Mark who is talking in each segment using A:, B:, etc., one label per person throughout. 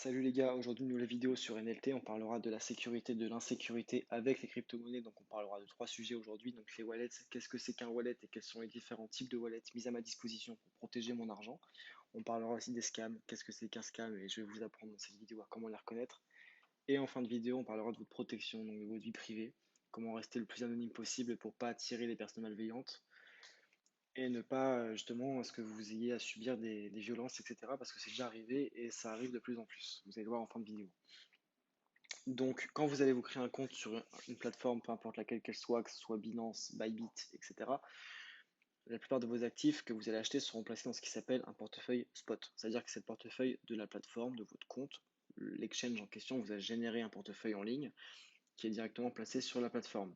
A: Salut les gars, aujourd'hui une nouvelle vidéo sur NLT, on parlera de la sécurité, de l'insécurité avec les crypto-monnaies, donc on parlera de trois sujets aujourd'hui, donc les wallets, qu'est-ce que c'est qu'un wallet et quels sont les différents types de wallets mis à ma disposition pour protéger mon argent. On parlera aussi des scams, qu'est-ce que c'est qu'un scam et je vais vous apprendre dans cette vidéo à comment les reconnaître. Et en fin de vidéo, on parlera de votre protection, donc de votre vie privée, comment rester le plus anonyme possible pour pas attirer les personnes malveillantes et ne pas justement à ce que vous ayez à subir des violences, etc. Parce que c'est déjà arrivé et ça arrive de plus en plus. Vous allez le voir en fin de vidéo. Donc, quand vous allez vous créer un compte sur une plateforme, peu importe laquelle qu'elle soit, que ce soit Binance, Bybit, etc., la plupart de vos actifs que vous allez acheter seront placés dans ce qui s'appelle un portefeuille spot. C'est-à-dire que c'est le portefeuille de la plateforme, de votre compte. L'exchange en question vous a généré un portefeuille en ligne qui est directement placé sur la plateforme.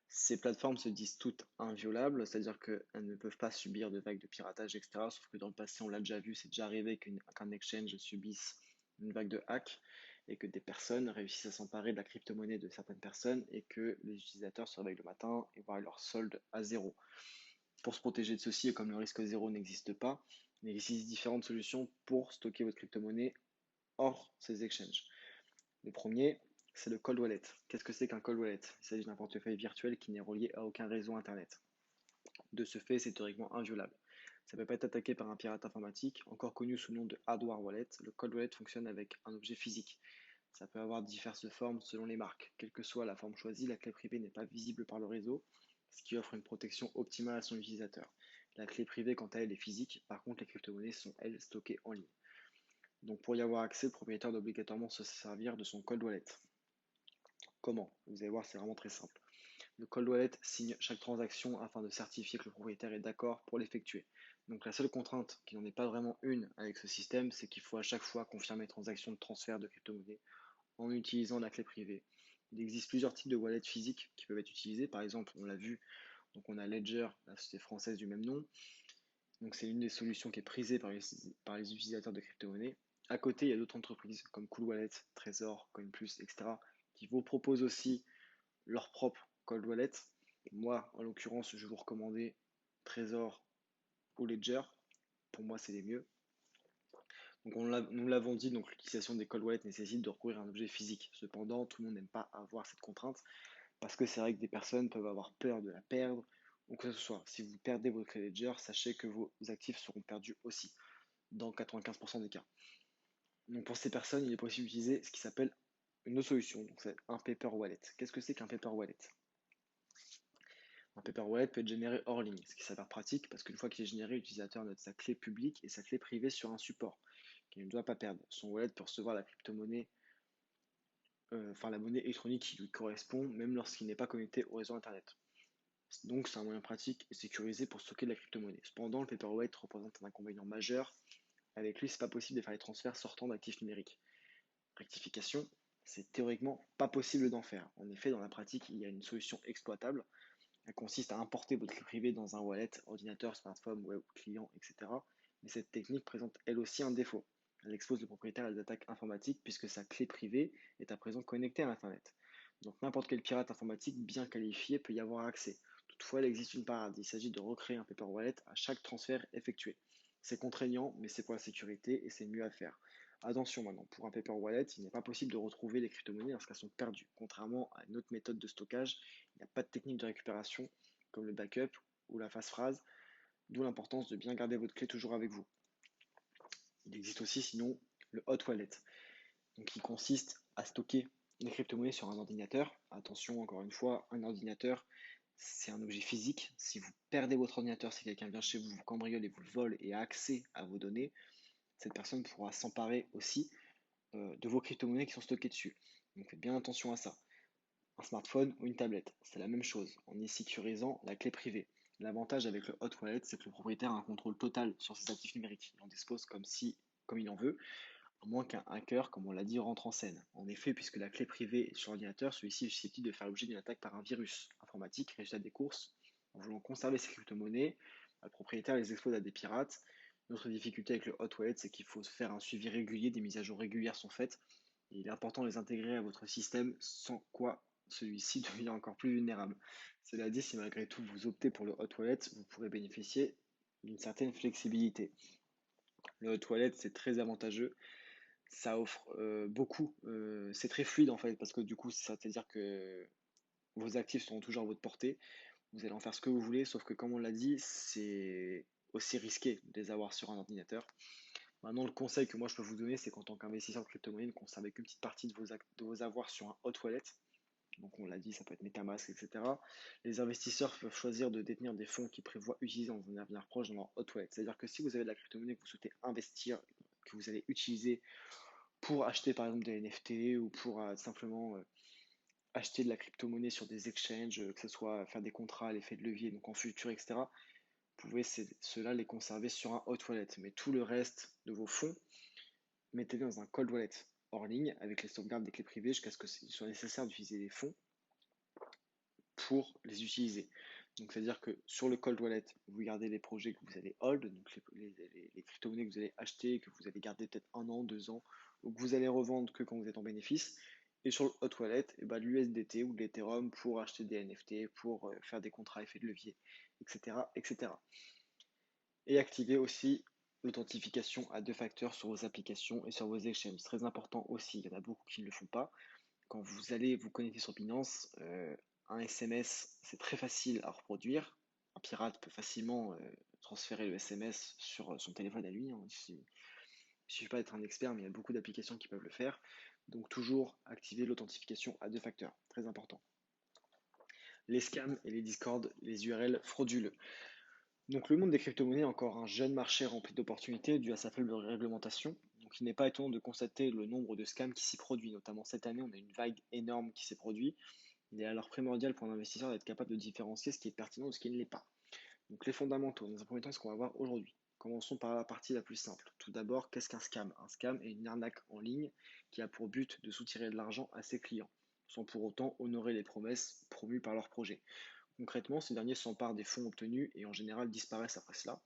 A: Ces plateformes se disent toutes inviolables, c'est-à-dire qu'elles ne peuvent pas subir de vagues de piratage, etc. Sauf que dans le passé, on l'a déjà vu, c'est déjà arrivé qu'un exchange subisse une vague de hack et que des personnes réussissent à s'emparer de la crypto-monnaie de certaines personnes et que les utilisateurs se réveillent le matin et voient leur solde à zéro. Pour se protéger de ceci, et comme le risque zéro n'existe pas, il existe différentes solutions pour stocker votre crypto-monnaie hors ces exchanges. Le premier, c'est le cold wallet. Qu'est-ce que c'est qu'un cold wallet? Il s'agit d'un portefeuille virtuel qui n'est relié à aucun réseau Internet. De ce fait, c'est théoriquement inviolable. Ça ne peut pas être attaqué par un pirate informatique, encore connu sous le nom de hardware wallet. Le cold wallet fonctionne avec un objet physique. Ça peut avoir diverses formes selon les marques. Quelle que soit la forme choisie, la clé privée n'est pas visible par le réseau, ce qui offre une protection optimale à son utilisateur. La clé privée, quant à elle, est physique. Par contre, les crypto-monnaies sont, elles, stockées en ligne. Donc pour y avoir accès, le propriétaire doit obligatoirement se servir de son cold wallet. Comment? Vous allez voir, c'est vraiment très simple. Le cold wallet signe chaque transaction afin de certifier que le propriétaire est d'accord pour l'effectuer. Donc la seule contrainte, qui n'en est pas vraiment une avec ce système, c'est qu'il faut à chaque fois confirmer les transactions de transfert de crypto-monnaie en utilisant la clé privée. Il existe plusieurs types de wallets physiques qui peuvent être utilisés. Par exemple, on l'a vu, donc on a Ledger, la société française du même nom. Donc c'est une des solutions qui est prisée par les utilisateurs de crypto-monnaie. À côté, il y a d'autres entreprises comme Cool Wallet, Trésor, CoinPlus, etc. qui vous proposent aussi leur propre cold wallet. Moi, en l'occurrence, je vais vous recommander Trésor ou Ledger. Pour moi, c'est les mieux. Donc, nous l'avons dit, donc l'utilisation des cold wallets nécessite de recourir à un objet physique. Cependant, tout le monde n'aime pas avoir cette contrainte parce que c'est vrai que des personnes peuvent avoir peur de la perdre ou que ce soit. Si vous perdez votre clé Ledger, sachez que vos actifs seront perdus aussi, dans 95% des cas. Donc, pour ces personnes, il est possible d'utiliser ce qui s'appelle une autre solution, donc c'est un paper wallet. Qu'est-ce que c'est qu'un paper wallet? Un paper wallet peut être généré hors ligne, ce qui s'avère pratique parce qu'une fois qu'il est généré, l'utilisateur note sa clé publique et sa clé privée sur un support qu'il ne doit pas perdre. Son wallet peut recevoir la crypto-monnaie, enfin la monnaie électronique qui lui correspond, même lorsqu'il n'est pas connecté au réseau Internet. Donc c'est un moyen pratique et sécurisé pour stocker de la crypto-monnaie. Cependant, le paper wallet représente un inconvénient majeur. Avec lui, c'est pas possible de faire les transferts sortant d'actifs numériques. Rectification, c'est théoriquement pas possible d'en faire. En effet, dans la pratique, il y a une solution exploitable. Elle consiste à importer votre clé privée dans un wallet, ordinateur, smartphone, web, client, etc. Mais cette technique présente elle aussi un défaut. Elle expose le propriétaire à des attaques informatiques puisque sa clé privée est à présent connectée à Internet. Donc n'importe quel pirate informatique bien qualifié peut y avoir accès. Toutefois, il existe une parade. Il s'agit de recréer un paper wallet à chaque transfert effectué. C'est contraignant, mais c'est pour la sécurité et c'est mieux à faire. Attention maintenant, pour un paper wallet, il n'est pas possible de retrouver les crypto-monnaies lorsqu'elles sont perdues. Contrairement à une autre méthode de stockage, il n'y a pas de technique de récupération comme le backup ou la phrase, d'où l'importance de bien garder votre clé toujours avec vous. Il existe aussi sinon le hot wallet, donc qui consiste à stocker les crypto-monnaies sur un ordinateur. Attention, encore une fois, un ordinateur, c'est un objet physique. Si vous perdez votre ordinateur, si quelqu'un vient chez vous, vous cambriole et vous le vole et a accès à vos données, cette personne pourra s'emparer aussi de vos crypto-monnaies qui sont stockées dessus. Donc faites bien attention à ça. Un smartphone ou une tablette, c'est la même chose, en y sécurisant la clé privée. L'avantage avec le hot wallet, c'est que le propriétaire a un contrôle total sur ses actifs numériques. Il en dispose comme il en veut, à moins qu'un hacker, comme on l'a dit, rentre en scène. En effet, puisque la clé privée est sur l'ordinateur, celui-ci est susceptible de faire l'objet d'une attaque par un virus informatique, résultat des courses. En voulant conserver ses crypto-monnaies, le propriétaire les expose à des pirates. Notre difficulté avec le hot wallet, c'est qu'il faut faire un suivi régulier, des mises à jour régulières sont faites. Et il est important de les intégrer à votre système, sans quoi celui-ci devient encore plus vulnérable. Cela dit, si malgré tout vous optez pour le hot wallet, vous pourrez bénéficier d'une certaine flexibilité. Le hot wallet, c'est très avantageux Ça offre beaucoup, c'est très fluide en fait, parce que du coup, ça veut dire que vos actifs seront toujours à votre portée. Vous allez en faire ce que vous voulez, sauf que comme on l'a dit, c'est aussi risqué de les avoir sur un ordinateur. Maintenant, le conseil que moi je peux vous donner, c'est qu'en tant qu'investisseur de crypto-monnaie, ne conservez qu'une petite partie de vos avoirs sur un hot wallet. Donc on l'a dit, ça peut être MetaMask, etc. Les investisseurs peuvent choisir de détenir des fonds qu'ils prévoient utiliser dans un avenir proche dans leur hot wallet. C'est-à-dire que si vous avez de la crypto-monnaie que vous souhaitez investir, que vous allez utiliser pour acheter par exemple des NFT ou pour simplement acheter de la crypto-monnaie sur des exchanges, que ce soit faire des contrats à l'effet de levier, donc en futur, etc. Vous pouvez cela les conserver sur un hot wallet. Mais tout le reste de vos fonds, mettez-les dans un cold wallet hors ligne avec les sauvegardes des clés privées jusqu'à ce qu'il soit nécessaire d'utiliser les fonds pour les utiliser. Donc c'est-à-dire que sur le cold wallet, vous gardez les projets que vous allez hold, donc les crypto-monnaies que vous allez acheter, que vous allez garder peut-être 1 an, 2 ans, ou que vous allez revendre que quand vous êtes en bénéfice. Et sur le hot wallet, et ben, l'USDT ou l'Ethereum pour acheter des NFT, pour faire des contrats à effet de levier, etc., etc. Et activer aussi l'authentification à 2 facteurs sur vos applications et sur vos exchanges. Très important aussi, il y en a beaucoup qui ne le font pas. Quand vous allez vous connecter sur Binance, un SMS, c'est très facile à reproduire. Un pirate peut facilement transférer le SMS sur son téléphone à lui, hein. Il ne suffit pas d'être un expert, mais il y a beaucoup d'applications qui peuvent le faire. Donc toujours activer l'authentification à 2 facteurs, très important. Les scams et les discords, les URL frauduleux. Donc le monde des crypto-monnaies est encore un jeune marché rempli d'opportunités dû à sa faible réglementation. Donc il n'est pas étonnant de constater le nombre de scams qui s'y produit. Notamment cette année, on a une vague énorme qui s'est produite. Il est alors primordial pour l'investisseur d'être capable de différencier ce qui est pertinent de ce qui ne l'est pas. Donc les fondamentaux, dans un premier temps, ce qu'on va voir aujourd'hui. Commençons par la partie la plus simple. Tout d'abord, qu'est-ce qu'un scam? Un scam est une arnaque en ligne qui a pour but de soutirer de l'argent à ses clients, sans pour autant honorer les promesses promues par leur projet. Concrètement, ces derniers s'emparent des fonds obtenus et en général disparaissent après cela.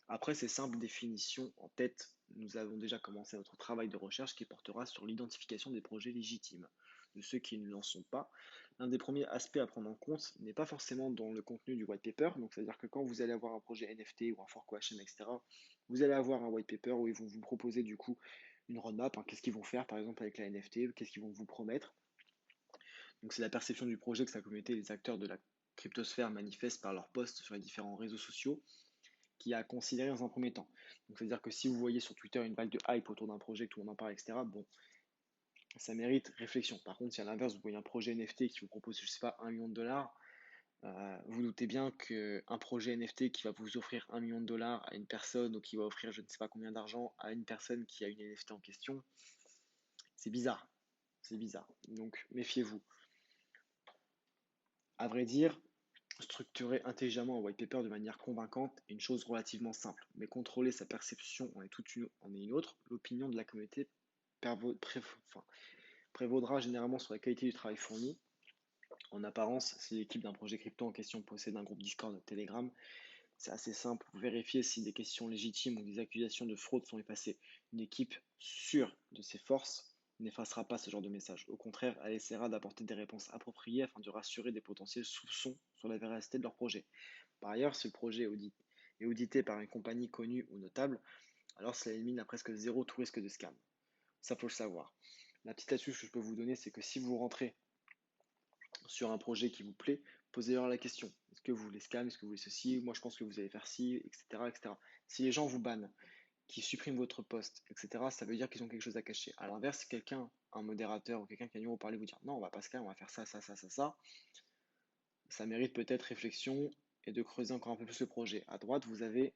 A: Après ces simples définitions en tête, nous avons déjà commencé notre travail de recherche qui portera sur l'identification des projets légitimes, de ceux qui ne l'en sont pas. L'un des premiers aspects à prendre en compte n'est pas forcément dans le contenu du white paper, donc c'est-à-dire que quand vous allez avoir un projet NFT ou un fork OHM, etc., vous allez avoir un white paper où ils vont vous proposer du coup une roadmap, hein, qu'est-ce qu'ils vont faire par exemple avec la NFT, qu'est-ce qu'ils vont vous promettre. Donc c'est la perception du projet que sa communauté et les acteurs de la cryptosphère manifestent par leurs posts sur les différents réseaux sociaux qui a considéré dans un premier temps. Donc c'est-à-dire que si vous voyez sur Twitter une vague de hype autour d'un projet, que tout le monde en parle, etc., bon, ça mérite réflexion. Par contre, si à l'inverse, vous voyez un projet NFT qui vous propose, je sais pas, 1 million de dollars, vous doutez bien qu'un projet NFT qui va vous offrir 1 million de dollars à une personne ou qui va offrir je ne sais pas combien d'argent à une personne qui a une NFT en question, c'est bizarre. C'est bizarre. Donc méfiez-vous. À vrai dire, structurer intelligemment un white paper de manière convaincante est une chose relativement simple, mais contrôler sa perception en est une autre. L'opinion de la communauté prévaudra généralement sur la qualité du travail fourni. En apparence, si l'équipe d'un projet crypto en question possède un groupe Discord ou Telegram, c'est assez simple pour vérifier si des questions légitimes ou des accusations de fraude sont effacées. Une équipe sûre de ses forces n'effacera pas ce genre de message. Au contraire, elle essaiera d'apporter des réponses appropriées afin de rassurer des potentiels soupçons sur la véracité de leur projet. Par ailleurs, si le projet est audité par une compagnie connue ou notable, alors cela élimine à presque zéro tout risque de scam. Ça, faut le savoir. La petite astuce que je peux vous donner, c'est que si vous rentrez sur un projet qui vous plaît, posez-leur la question. Est-ce que vous voulez scam? Est-ce que vous voulez ceci? Moi, je pense que vous allez faire ci, etc., etc. Si les gens vous bannent, qui suppriment votre poste, etc., ça veut dire qu'ils ont quelque chose à cacher. À l'inverse, si quelqu'un, un modérateur ou quelqu'un qui a mieux vous parler, vous dire non, on va pas scam, on va faire ça, ça, ça, ça, ça mérite peut-être réflexion et de creuser encore un peu plus le projet. À droite, vous avez,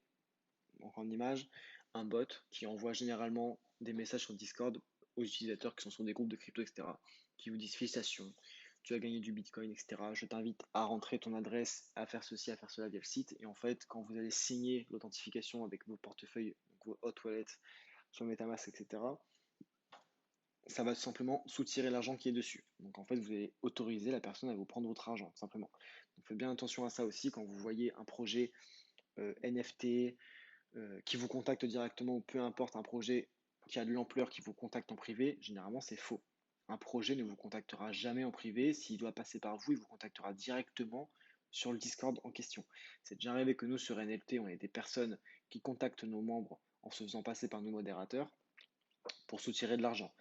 A: donc en image, un bot qui envoie généralement des messages sur Discord aux utilisateurs qui sont sur des groupes de crypto, etc., qui vous disent félicitations, tu as gagné du Bitcoin, etc. Je t'invite à rentrer ton adresse, à faire ceci, à faire cela via le site. Et en fait, quand vous allez signer l'authentification avec vos portefeuilles, donc vos hot wallets sur MetaMask, etc., ça va tout simplement soutirer l'argent qui est dessus. Donc en fait, vous allez autoriser la personne à vous prendre votre argent, tout simplement. Donc faites bien attention à ça aussi quand vous voyez un projet NFT qui vous contacte directement ou peu importe un projet qui a de l'ampleur qui vous contacte en privé, généralement c'est faux. Un projet ne vous contactera jamais en privé. S'il doit passer par vous, il vous contactera directement sur le Discord en question. C'est déjà arrivé que nous, sur NLT, on ait des personnes qui contactent nos membres en se faisant passer par nos modérateurs. pour soutirer de l'argent.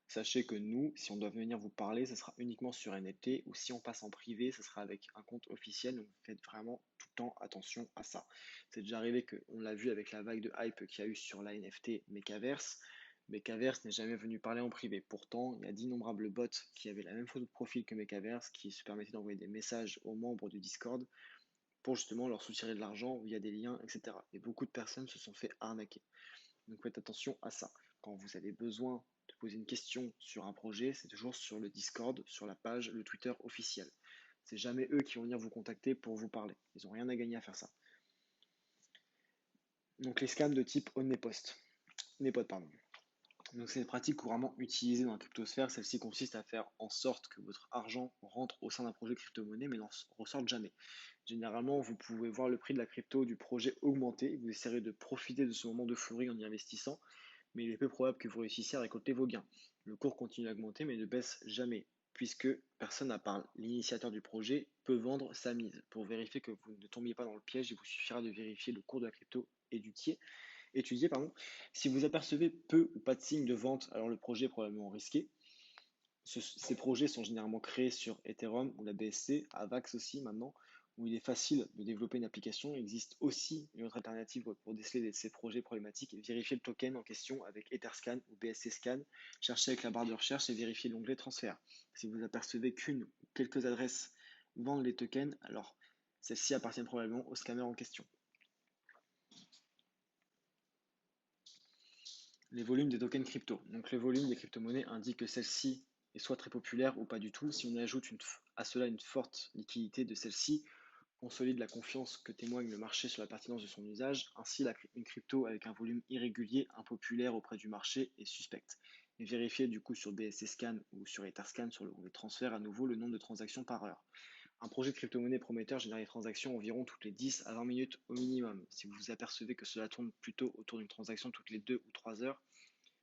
A: Sachez que nous, si on doit venir vous parler, ce sera uniquement sur NFT ou si on passe en privé, ce sera avec un compte officiel. Donc faites vraiment tout le temps attention à ça. C'est déjà arrivé qu'on l'a vu avec la vague de hype qu'il y a eu sur la NFT Mekaverse. Mekaverse n'est jamais venu parler en privé. Pourtant, il y a d'innombrables bots qui avaient la même photo de profil que Mekaverse qui se permettaient d'envoyer des messages aux membres du Discord pour justement leur soutirer de l'argent via des liens, etc. Et beaucoup de personnes se sont fait arnaquer. Donc faites attention à ça. Quand vous avez besoin de poser une question sur un projet, c'est toujours sur le Discord, sur la page, le Twitter officiel. C'est jamais eux qui vont venir vous contacter pour vous parler. Ils n'ont rien à gagner à faire ça. Donc les scams de type Honeypost. Honeypot, pardon. Donc c'est une pratique couramment utilisée dans la cryptosphère. Celle-ci consiste à faire en sorte que votre argent rentre au sein d'un projet crypto-monnaie mais n'en ressorte jamais. Généralement, vous pouvez voir le prix de la crypto du projet augmenter. Vous essaierez de profiter de ce moment d'euphorie en y investissant, mais il est peu probable que vous réussissiez à récolter vos gains. Le cours continue d'augmenter mais ne baisse jamais, puisque personne à part l'initiateur du projet peut vendre sa mise. Pour vérifier que vous ne tombiez pas dans le piège, il vous suffira de vérifier le cours de la crypto étudié. Si vous apercevez peu ou pas de signes de vente, alors le projet est probablement risqué. Ces projets sont généralement créés sur Ethereum ou la BSC, Avax aussi maintenant, où il est facile de développer une application. Il existe aussi une autre alternative pour déceler ces projets problématiques et vérifier le token en question avec Etherscan ou BSC Scan. Cherchez avec la barre de recherche et vérifiez l'onglet transfert. Si vous apercevez qu'une ou quelques adresses vendent les tokens, alors celles-ci appartiennent probablement au scammer en question. Les volumes des tokens crypto. Donc le volume des crypto-monnaies indique que celle-ci est soit très populaire ou pas du tout. Si on ajoute à cela une forte liquidité de celle-ci, consolide la confiance que témoigne le marché sur la pertinence de son usage. Ainsi, une crypto avec un volume irrégulier, impopulaire auprès du marché est suspecte. Et vérifiez du coup sur BSC Scan ou sur Etherscan sur le transfert à nouveau le nombre de transactions par heure. Un projet de crypto-monnaie prometteur génère des transactions environ toutes les 10 à 20 minutes au minimum. Si vous vous apercevez que cela tourne plutôt autour d'une transaction toutes les 2 ou 3 heures,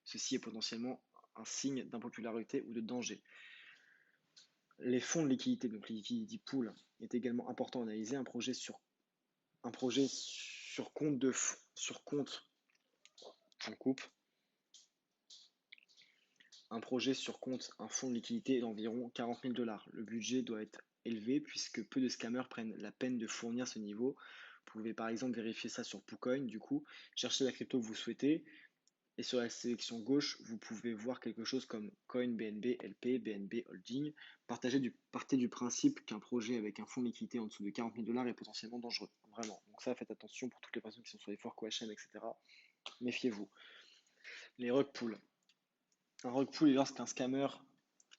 A: ceci est potentiellement un signe d'impopularité ou de danger. Les fonds de liquidité, donc les liquidity pool, est également important à analyser. Un projet sur compte, on coupe. Un projet sur compte, un fonds de liquidité est d'environ 40 000 $. Le budget doit être élevé puisque peu de scammers prennent la peine de fournir ce niveau. Vous pouvez par exemple vérifier ça sur PooCoin, du coup, cherchez la crypto que vous souhaitez. Et sur la sélection gauche, vous pouvez voir quelque chose comme Coin, BNB, LP, BNB, Holding. Partez du principe qu'un projet avec un fonds de liquidité en dessous de 40 000 $ est potentiellement dangereux. Vraiment. Donc ça, faites attention pour toutes les personnes qui sont sur les forks OHM, etc. Méfiez-vous. Les rug pools. Un rug pool est lorsqu'un scammer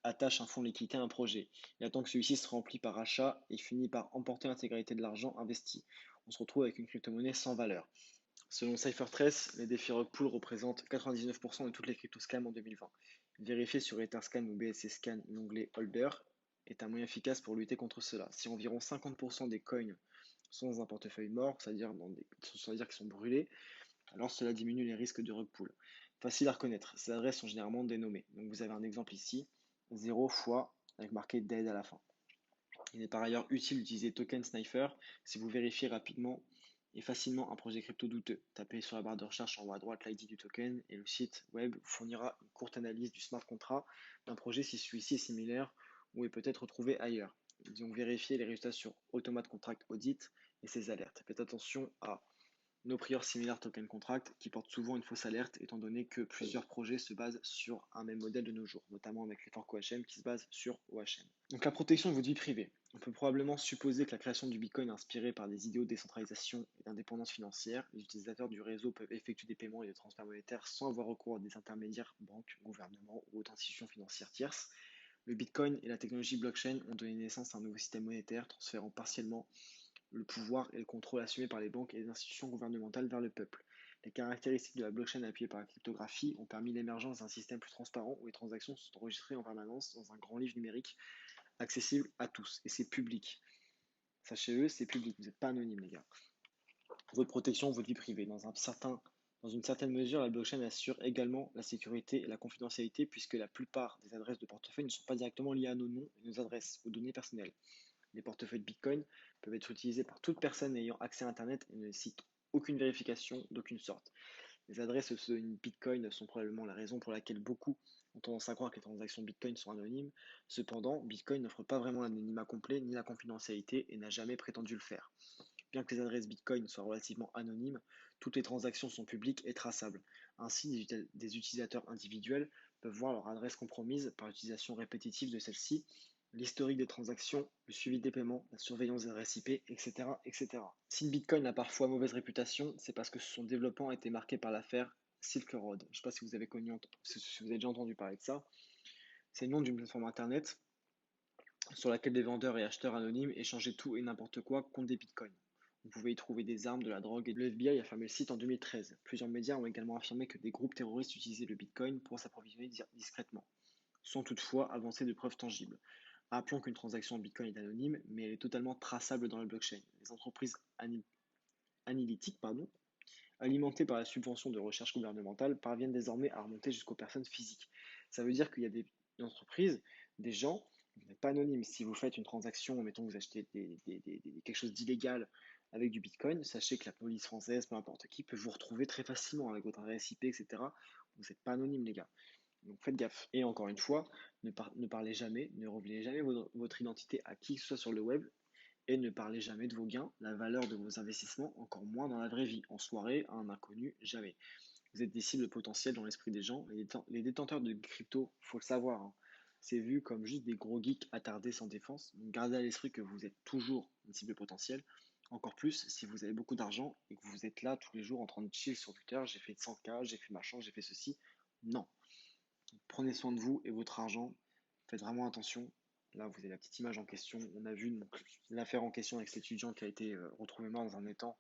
A: attache un fonds de liquidité à un projet. Il attend que celui-ci se remplit par achat et finit par emporter l'intégralité de l'argent investi. On se retrouve avec une crypto-monnaie sans valeur. Selon CypherTrace, les défis rug pool représentent 99% de toutes les crypto-scams en 2020. Vérifier sur Etherscan ou BSC Scan l'onglet Holder est un moyen efficace pour lutter contre cela. Si environ 50% des coins sont dans un portefeuille mort, c'est-à-dire qu'ils sont brûlés, alors cela diminue les risques de rug pool. Facile à reconnaître, ces adresses sont généralement dénommées. Donc vous avez un exemple ici, 0 fois avec marqué dead à la fin. Il est par ailleurs utile d'utiliser Token Sniper si vous vérifiez rapidement et facilement un projet crypto douteux. Tapez sur la barre de recherche en haut à droite l'ID du token et le site web vous fournira une courte analyse du smart contract d'un projet si celui-ci est similaire ou est peut-être retrouvé ailleurs. Donc vérifiez les résultats sur Automate Contract Audit et ses alertes. Faites attention à No Prior Similar Token Contract qui porte souvent une fausse alerte étant donné que plusieurs projets se basent sur un même modèle de nos jours, notamment avec les forks OHM qui se basent sur OHM. Donc la protection de votre vie privée. On peut probablement supposer que la création du Bitcoin est inspirée par des idéaux de décentralisation et d'indépendance financière. Les utilisateurs du réseau peuvent effectuer des paiements et des transferts monétaires sans avoir recours à des intermédiaires, banques, gouvernements ou autres institutions financières tierces. Le Bitcoin et la technologie blockchain ont donné naissance à un nouveau système monétaire transférant partiellement le pouvoir et le contrôle assumé par les banques et les institutions gouvernementales vers le peuple. Les caractéristiques de la blockchain appuyée par la cryptographie ont permis l'émergence d'un système plus transparent où les transactions sont enregistrées en permanence dans un grand livre numérique accessible à tous. Et c'est public. Sachez-le, c'est public. Vous n'êtes pas anonyme, les gars. Votre protection, votre vie privée. Dans une certaine mesure, la blockchain assure également la sécurité et la confidentialité puisque la plupart des adresses de portefeuille ne sont pas directement liées à nos noms et nos adresses, aux données personnelles. Les portefeuilles de Bitcoin peuvent être utilisés par toute personne ayant accès à Internet et ne nécessitent aucune vérification d'aucune sorte. Les adresses pseudonymes Bitcoin sont probablement la raison pour laquelle beaucoup ont tendance à croire que les transactions Bitcoin sont anonymes. Cependant, Bitcoin n'offre pas vraiment l'anonymat complet ni la confidentialité et n'a jamais prétendu le faire. Bien que les adresses Bitcoin soient relativement anonymes, toutes les transactions sont publiques et traçables. Ainsi, des utilisateurs individuels peuvent voir leur adresse compromise par l'utilisation répétitive de celle-ci, l'historique des transactions, le suivi des paiements, la surveillance des adresses IP, etc., etc. Si le Bitcoin a parfois mauvaise réputation, c'est parce que son développement a été marqué par l'affaire Silk Road. Je ne sais pas si vous avez si vous avez déjà entendu parler de ça. C'est le nom d'une plateforme internet sur laquelle des vendeurs et acheteurs anonymes échangeaient tout et n'importe quoi contre des bitcoins. On pouvait y trouver des armes, de la drogue et le FBI a fermé le site en 2013. Plusieurs médias ont également affirmé que des groupes terroristes utilisaient le bitcoin pour s'approvisionner discrètement, sans toutefois avancer de preuves tangibles. Rappelons qu'une transaction en bitcoin est anonyme, mais elle est totalement traçable dans la blockchain. Les entreprises analytiques, alimentées par la subvention de recherche gouvernementale, parviennent désormais à remonter jusqu'aux personnes physiques. Ça veut dire qu'il y a des entreprises, des gens, vous n'êtes pas anonyme. Si vous faites une transaction, mettons vous achetez quelque chose d'illégal avec du Bitcoin, sachez que la police française, peu importe qui, peut vous retrouver très facilement avec votre adresse IP, etc. Vous n'êtes pas anonyme, les gars. Donc faites gaffe. Et encore une fois, ne parlez jamais, ne révélez jamais votre identité à qui que ce soit sur le web et ne parlez jamais de vos gains, la valeur de vos investissements, encore moins dans la vraie vie, en soirée, à un inconnu, jamais. Vous êtes des cibles potentielles dans l'esprit des gens. Les détenteurs de crypto, faut le savoir, hein, c'est vu comme juste des gros geeks attardés sans défense. Donc gardez à l'esprit que vous êtes toujours une cible potentielle. Encore plus si vous avez beaucoup d'argent et que vous êtes là tous les jours en train de chill sur Twitter, j'ai fait 100K, j'ai fait machin, j'ai fait ceci. Non. Prenez soin de vous et votre argent. Faites vraiment attention. Là, vous avez la petite image en question. On a vu l'affaire en question avec cet étudiant qui a été retrouvé mort dans un étang.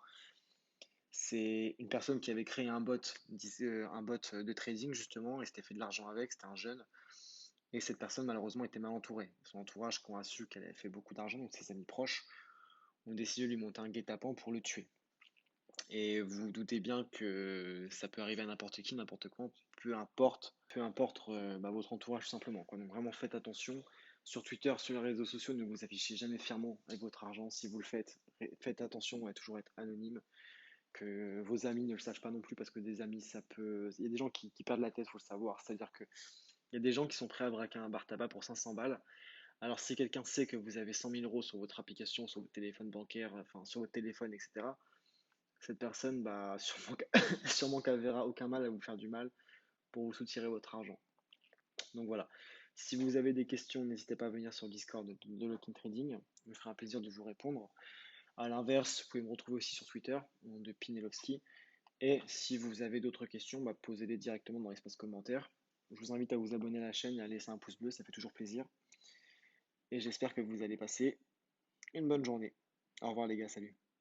A: C'est une personne qui avait créé un bot de trading justement et s'était fait de l'argent avec. C'était un jeune. Et cette personne, malheureusement, était mal entourée. Son entourage, quand a su qu'elle avait fait beaucoup d'argent, donc ses amis proches, ont décidé de lui monter un guet-apens pour le tuer. Et vous vous doutez bien que ça peut arriver à n'importe qui, n'importe quand, peu importe votre entourage tout simplement, quoi. Donc vraiment faites attention. Sur Twitter, sur les réseaux sociaux, ne vous affichez jamais fièrement avec votre argent. Si vous le faites, faites attention à toujours être anonyme, que vos amis ne le sachent pas non plus, parce que des amis, ça peut. Il y a des gens qui perdent la tête, faut le savoir. C'est-à-dire que il y a des gens qui sont prêts à braquer un bar tabac pour 500 balles. Alors si quelqu'un sait que vous avez 100 000 euros sur votre application, sur votre téléphone bancaire, enfin sur votre téléphone, etc., cette personne, bah, sûrement, sûrement qu'elle verra aucun mal à vous faire du mal pour vous soutirer votre argent. Donc voilà. Si vous avez des questions, n'hésitez pas à venir sur le Discord de Locking Trading. Je me ferai un plaisir de vous répondre. À l'inverse, vous pouvez me retrouver aussi sur Twitter, au nom de Pinelovski. Et si vous avez d'autres questions, bah, posez-les directement dans l'espace commentaire. Je vous invite à vous abonner à la chaîne et à laisser un pouce bleu, ça fait toujours plaisir. Et j'espère que vous allez passer une bonne journée. Au revoir les gars, salut.